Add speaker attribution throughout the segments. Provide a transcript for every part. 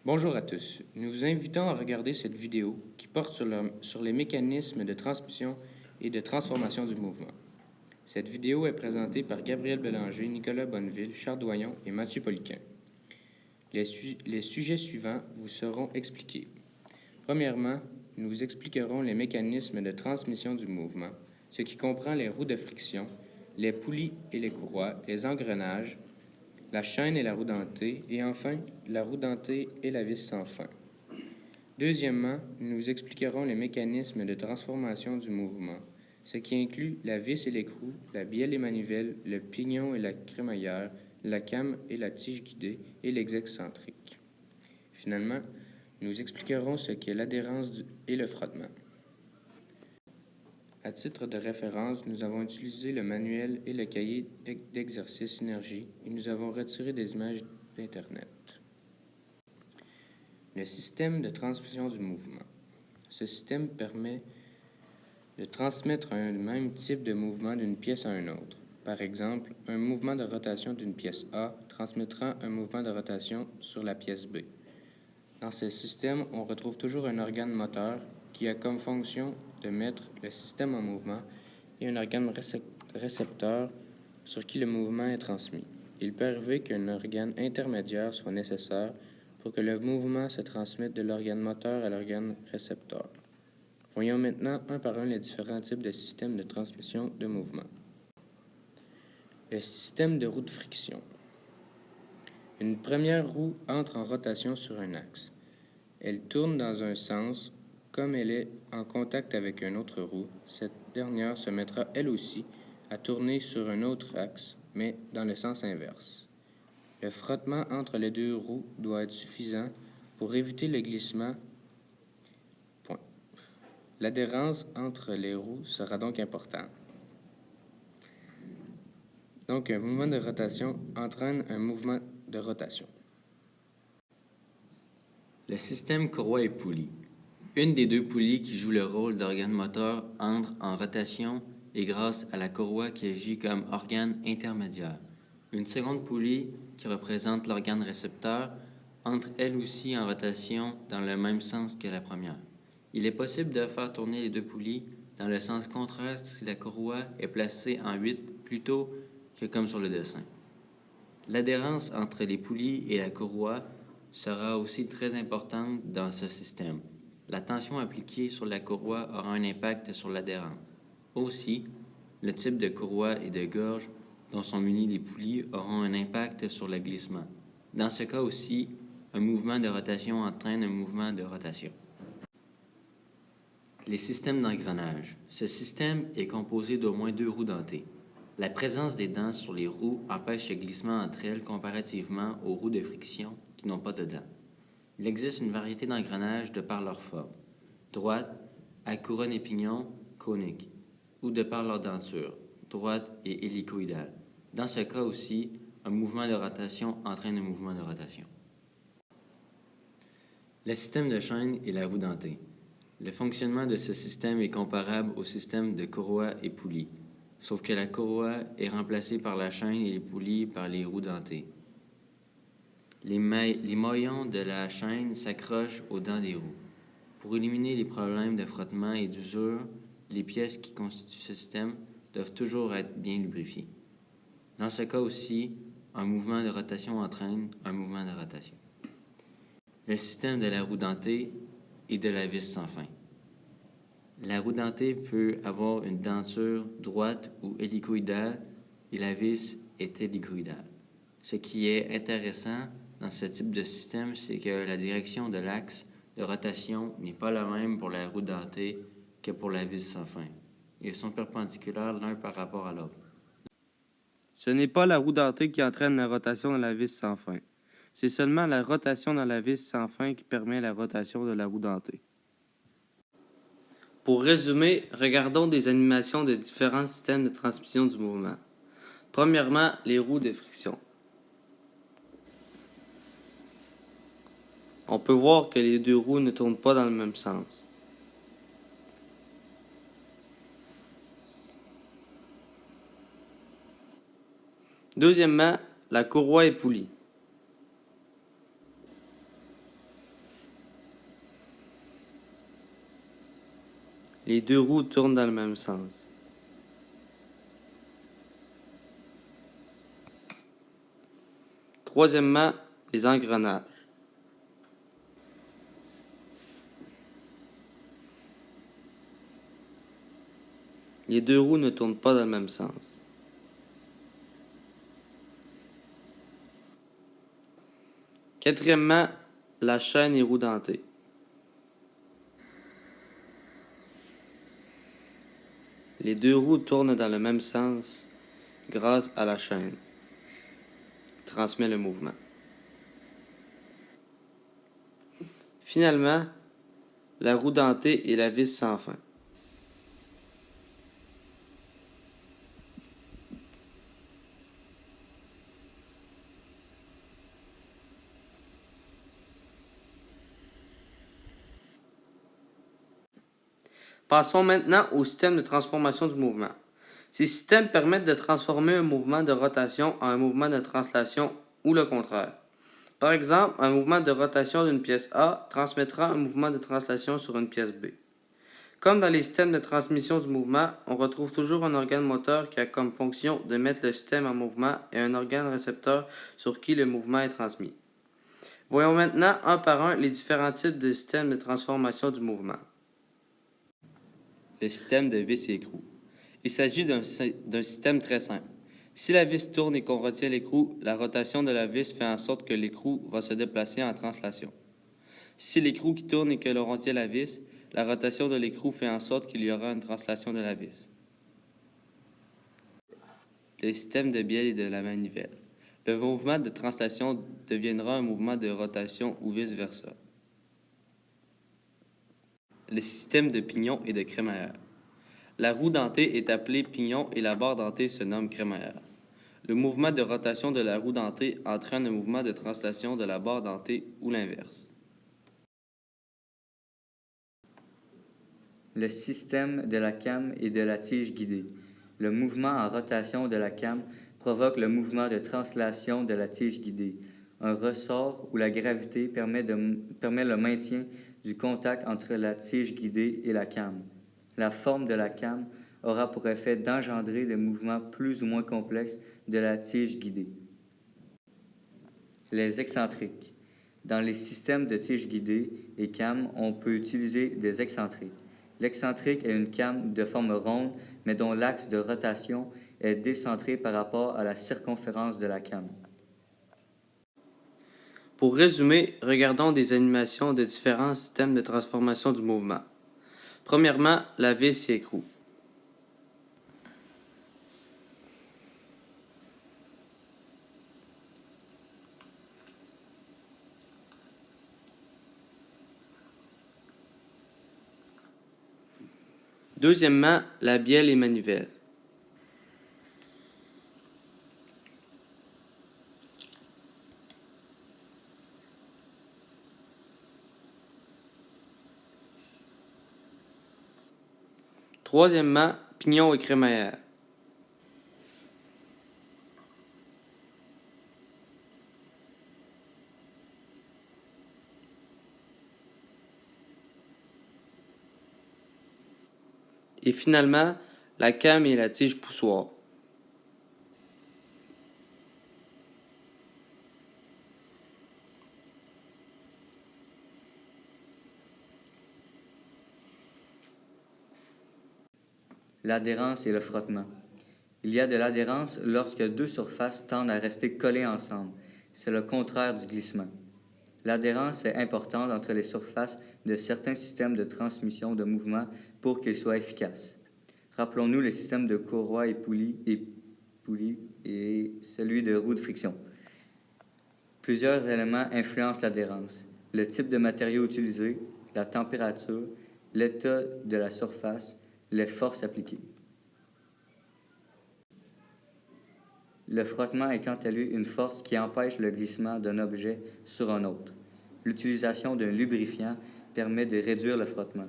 Speaker 1: Bonjour à tous. Nous vous invitons à regarder cette vidéo qui porte sur les mécanismes de transmission et de transformation du mouvement. Cette vidéo est présentée par Gabriel Bélanger, Nicolas Bonneville, Charles Doyon et Mathieu Poliquin. Les sujets suivants vous seront expliqués. Premièrement, nous vous expliquerons les mécanismes de transmission du mouvement, ce qui comprend les roues de friction, les poulies et les courroies, les engrenages, la chaîne et la roue dentée, et enfin, la roue dentée et la vis sans fin. Deuxièmement, nous vous expliquerons les mécanismes de transformation du mouvement, ce qui inclut la vis et l'écrou, la bielle et manivelle, le pignon et la crémaillère, la came et la tige guidée et l'excentrique. Finalement, nous expliquerons ce qu'est l'adhérence et le frottement. À titre de référence, nous avons utilisé le manuel et le cahier d'exercice Synergie et nous avons retiré des images d'Internet. Le système de transmission du mouvement. Ce système permet de transmettre un même type de mouvement d'une pièce à une autre. Par exemple, un mouvement de rotation d'une pièce A transmettra un mouvement de rotation sur la pièce B. Dans ce système, on retrouve toujours un organe moteur qui a comme fonction de mettre le système en mouvement et un organe récepteur sur qui le mouvement est transmis. Il peut arriver qu'un organe intermédiaire soit nécessaire pour que le mouvement se transmette de l'organe moteur à l'organe récepteur. Voyons maintenant un par un les différents types de systèmes de transmission de mouvement. Le système de roue de friction. Une première roue entre en rotation sur un axe. Elle tourne dans un sens. Comme elle est en contact avec une autre roue, cette dernière se mettra elle aussi à tourner sur un autre axe, mais dans le sens inverse. Le frottement entre les deux roues doit être suffisant pour éviter le glissement. Point. L'adhérence entre les roues sera donc importante. Donc, un mouvement de rotation entraîne un mouvement de rotation.
Speaker 2: Le système courroie et poulie. Une des deux poulies qui joue le rôle d'organe moteur entre en rotation et grâce à la courroie qui agit comme organe intermédiaire. Une seconde poulie, qui représente l'organe récepteur, entre elle aussi en rotation dans le même sens que la première. Il est possible de faire tourner les deux poulies dans le sens contraire si la courroie est placée en 8 plutôt que comme sur le dessin. L'adhérence entre les poulies et la courroie sera aussi très importante dans ce système. La tension appliquée sur la courroie aura un impact sur l'adhérence. Aussi, le type de courroie et de gorge dont sont munies les poulies auront un impact sur le glissement. Dans ce cas aussi, un mouvement de rotation entraîne un mouvement de rotation. Les systèmes d'engrenage. Ce système est composé d'au moins 2 roues dentées. La présence des dents sur les roues empêche le glissement entre elles comparativement aux roues de friction qui n'ont pas de dents. Il existe une variété d'engrenages de par leur forme. Droite, à couronne et pignon, conique, ou de par leur denture, droite et hélicoïdale. Dans ce cas aussi, un mouvement de rotation entraîne un mouvement de rotation. Le système de chaîne et la roue dentée. Le fonctionnement de ce système est comparable au système de courroie et poulie, sauf que la courroie est remplacée par la chaîne et les poulies par les roues dentées. Les maillons de la chaîne s'accrochent aux dents des roues. Pour éliminer les problèmes de frottement et d'usure, les pièces qui constituent ce système doivent toujours être bien lubrifiées. Dans ce cas aussi, un mouvement de rotation entraîne un mouvement de rotation. Le système de la roue dentée et de la vis sans fin. La roue dentée peut avoir une denture droite ou hélicoïdale et la vis est hélicoïdale. Ce qui est intéressant dans ce type de système, c'est que la direction de l'axe de rotation n'est pas la même pour la roue dentée que pour la vis sans fin. Ils sont perpendiculaires l'un par rapport à l'autre.
Speaker 3: Ce n'est pas la roue dentée qui entraîne la rotation dans la vis sans fin. C'est seulement la rotation dans la vis sans fin qui permet la rotation de la roue dentée. Pour résumer, regardons des animations des différents systèmes de transmission du mouvement. Premièrement, les roues de friction. On peut voir que les deux roues ne tournent pas dans le même sens. Deuxièmement, la courroie et poulie. Les deux roues tournent dans le même sens. Troisièmement, les engrenages. Les deux roues ne tournent pas dans le même sens. Quatrièmement, la chaîne est roue-dentée. Les deux roues tournent dans le même sens grâce à la chaîne qui transmet le mouvement. Finalement, la roue dentée et la vis sans fin. Passons maintenant au système de transformation du mouvement. Ces systèmes permettent de transformer un mouvement de rotation en un mouvement de translation ou le contraire. Par exemple, un mouvement de rotation d'une pièce A transmettra un mouvement de translation sur une pièce B. Comme dans les systèmes de transmission du mouvement, on retrouve toujours un organe moteur qui a comme fonction de mettre le système en mouvement et un organe récepteur sur qui le mouvement est transmis. Voyons maintenant un par un les différents types de systèmes de transformation du mouvement. Le système de vis et écrou. Il s'agit d'un système très simple. Si la vis tourne et qu'on retient l'écrou, la rotation de la vis fait en sorte que l'écrou va se déplacer en translation. Si c'est l'écrou qui tourne et que l'on retient la vis, la rotation de l'écrou fait en sorte qu'il y aura une translation de la vis. Le système de bielle et de la manivelle. Le mouvement de translation deviendra un mouvement de rotation ou vice-versa. Le système de pignon et de crémaillère. La roue dentée est appelée pignon et la barre dentée se nomme crémaillère. Le mouvement de rotation de la roue dentée entraîne un mouvement de translation de la barre dentée ou l'inverse.
Speaker 4: Le système de la came et de la tige guidée. Le mouvement en rotation de la came provoque le mouvement de translation de la tige guidée. Un ressort où la gravité permet le maintien du contact entre la tige guidée et la came. La forme de la came aura pour effet d'engendrer le mouvement plus ou moins complexe de la tige guidée. Les excentriques. Dans les systèmes de tige guidée et came, on peut utiliser des excentriques. L'excentrique est une came de forme ronde, mais dont l'axe de rotation est décentré par rapport à la circonférence de la came.
Speaker 3: Pour résumer, regardons des animations de différents systèmes de transformation du mouvement. Premièrement, la vis et écrou. Deuxièmement, la bielle et manivelle. Troisièmement, pignon et crémaillère. Et finalement, la came et la tige poussoir.
Speaker 4: L'adhérence et le frottement. Il y a de l'adhérence lorsque deux surfaces tendent à rester collées ensemble. C'est le contraire du glissement. L'adhérence est importante entre les surfaces de certains systèmes de transmission de mouvement pour qu'ils soient efficaces. Rappelons-nous le système de courroie et poulie et celui de roue de friction. Plusieurs éléments influencent l'adhérence. Le type de matériau utilisé, la température, l'état de la surface, les forces appliquées. Le frottement est quant à lui une force qui empêche le glissement d'un objet sur un autre. L'utilisation d'un lubrifiant permet de réduire le frottement.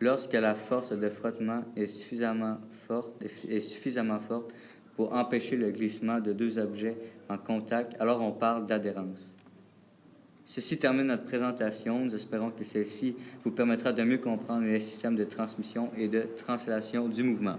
Speaker 4: Lorsque la force de frottement est suffisamment forte pour empêcher le glissement de deux objets en contact, alors on parle d'adhérence. Ceci termine notre présentation. Nous espérons que celle-ci vous permettra de mieux comprendre les systèmes de transmission et de translation du mouvement.